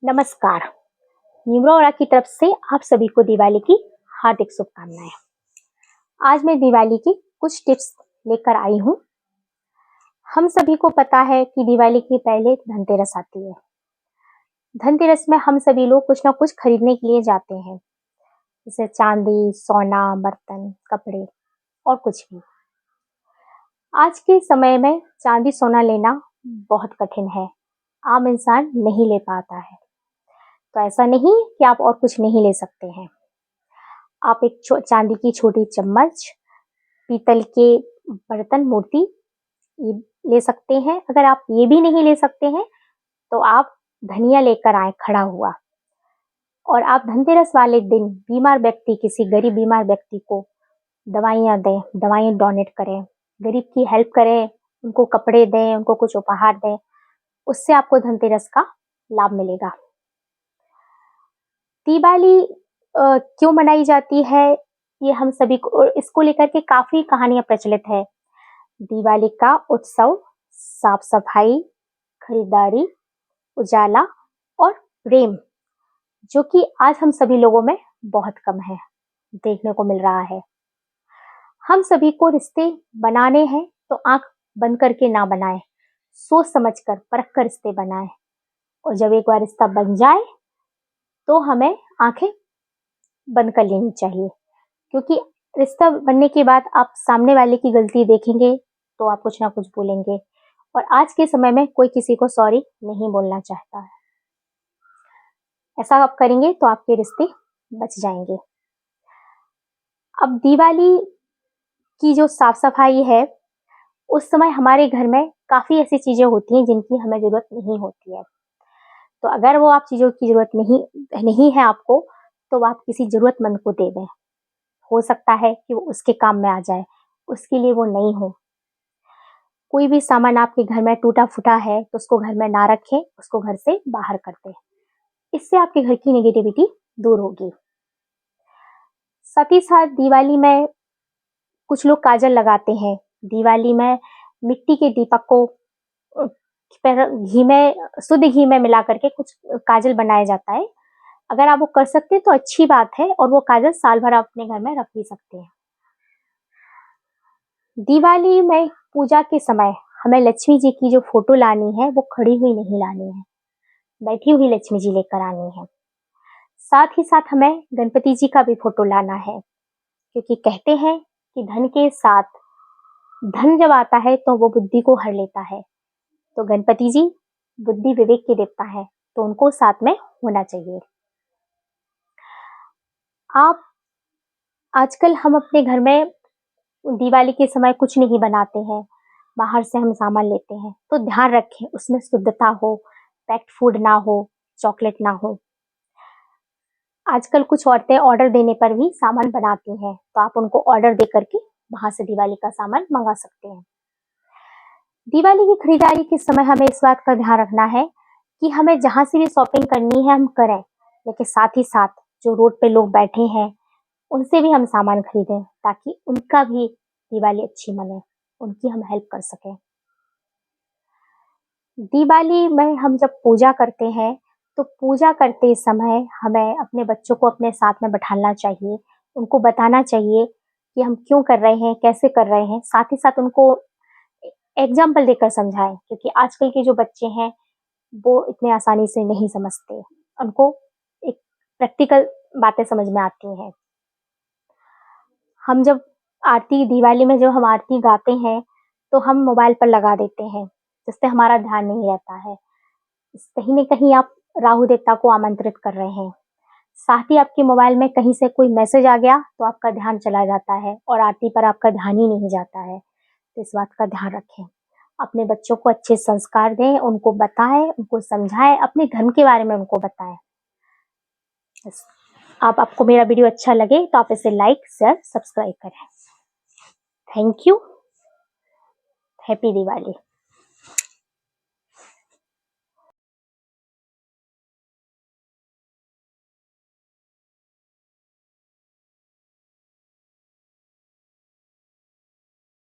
नमस्कार। न्यूरोरा की तरफ से आप सभी को दिवाली की हार्दिक शुभकामनाएं। आज मैं दिवाली की कुछ टिप्स लेकर आई हूँ। हम सभी को पता है कि दिवाली के पहले धनतेरस आती है। धनतेरस में हम सभी लोग कुछ ना कुछ खरीदने के लिए जाते हैं, जैसे चांदी, सोना, बर्तन, कपड़े और कुछ भी। आज के समय में चांदी सोना लेना बहुत कठिन है, आम इंसान नहीं ले पाता है। तो ऐसा नहीं कि आप और कुछ नहीं ले सकते हैं। आप एक चांदी की छोटी चम्मच, पीतल के बर्तन, मूर्ति ये ले सकते हैं। अगर आप ये भी नहीं ले सकते हैं तो आप धनिया लेकर आए खड़ा हुआ, और आप धनतेरस वाले दिन बीमार व्यक्ति, किसी गरीब बीमार व्यक्ति को दवाइयाँ दें, दवाइयाँ डोनेट करें, गरीब की हेल्प करें, उनको कपड़े दें, उनको कुछ उपहार दें। उससे आपको धनतेरस का लाभ मिलेगा। दिवाली क्यों मनाई जाती है, ये हम सभी को, इसको लेकर के काफी कहानियां प्रचलित है। दिवाली का उत्सव साफ सफाई, खरीदारी, उजाला और प्रेम, जो कि आज हम सभी लोगों में बहुत कम है, देखने को मिल रहा है। हम सभी को रिश्ते बनाने हैं तो आंख बंद करके ना बनाएं, सोच समझकर परख कर रिश्ते बनाएं। और जब एक बार रिश्ता बन जाए तो हमें आंखें बंद कर लेनी चाहिए, क्योंकि रिश्ता बनने के बाद आप सामने वाले की गलती देखेंगे तो आप कुछ ना कुछ बोलेंगे, और आज के समय में कोई किसी को सॉरी नहीं बोलना चाहता है। ऐसा आप करेंगे तो आपके रिश्ते बच जाएंगे। अब दिवाली की जो साफ सफाई है, उस समय हमारे घर में काफी ऐसी चीजें होती हैं जिनकी हमें जरूरत नहीं होती है। तो अगर वो आप चीजों की जरूरत नहीं है आपको, तो आप किसी जरूरतमंद को दे दें। हो सकता है कि वो उसके काम में आ जाए, उसके लिए वो नहीं हो। कोई भी सामान आपके घर में टूटा फूटा है तो उसको घर में ना रखें, उसको घर से बाहर कर दें। इससे आपके घर की नेगेटिविटी दूर होगी। साथ ही साथ दिवाली में कुछ लोग काजल लगाते हैं। दिवाली में मिट्टी के दीपक को घी में, शुद्ध घी में मिला करके कुछ काजल बनाया जाता है। अगर आप वो कर सकते हैं तो अच्छी बात है, और वो काजल साल भर आप अपने घर में रख भी सकते हैं। दिवाली में पूजा के समय हमें लक्ष्मी जी की जो फोटो लानी है वो खड़ी हुई नहीं लानी है, बैठी हुई लक्ष्मी जी लेकर आनी है। साथ ही साथ हमें गणपति जी का भी फोटो लाना है, क्योंकि कहते हैं कि धन के साथ धन जब आता है तो वो बुद्धि को हर लेता है। तो गणपति जी बुद्धि विवेक के देवता है, तो उनको साथ में होना चाहिए। आप आजकल हम अपने घर में दिवाली के समय कुछ नहीं बनाते हैं, बाहर से हम सामान लेते हैं। तो ध्यान रखें उसमें शुद्धता हो, पैक्ड फूड ना हो, चॉकलेट ना हो। आजकल कुछ औरतें ऑर्डर देने पर भी सामान बनाती हैं, तो आप उनको ऑर्डर दे करके वहां से दिवाली का सामान मंगा सकते हैं। दिवाली की खरीदारी के समय हमें इस बात का ध्यान रखना है कि हमें जहां से भी शॉपिंग करनी है हम करें, लेकिन साथ ही साथ जो रोड पे लोग बैठे हैं उनसे भी हम सामान खरीदें, ताकि उनका भी दिवाली अच्छी मने, उनकी हम हेल्प कर सकें। दिवाली में हम जब पूजा करते हैं तो पूजा करते समय हमें अपने बच्चों को अपने साथ में बैठाना चाहिए, उनको बताना चाहिए कि हम क्यों कर रहे हैं, कैसे कर रहे हैं। साथ ही साथ उनको एग्जाम्पल देकर समझाएं, क्योंकि आजकल के जो बच्चे हैं वो इतने आसानी से नहीं समझते, उनको एक प्रैक्टिकल बातें समझ में आती हैं। हम जब आरती, दिवाली में जब हम आरती गाते हैं तो हम मोबाइल पर लगा देते हैं, जिससे हमारा ध्यान नहीं रहता है। कहीं न कहीं आप राहु देवता को आमंत्रित कर रहे हैं। साथ ही आपके मोबाइल में कहीं से कोई मैसेज आ गया तो आपका ध्यान चला जाता है और आरती पर आपका ध्यान ही नहीं जाता है। तो इस बात का ध्यान रखें। अपने बच्चों को अच्छे संस्कार दें, उनको बताएं, उनको समझाएं, अपने धर्म के बारे में उनको बताएं। बस। आपको मेरा वीडियो अच्छा लगे तो आप इसे लाइक, शेयर, सब्सक्राइब करें। Thank you. हैप्पी दिवाली।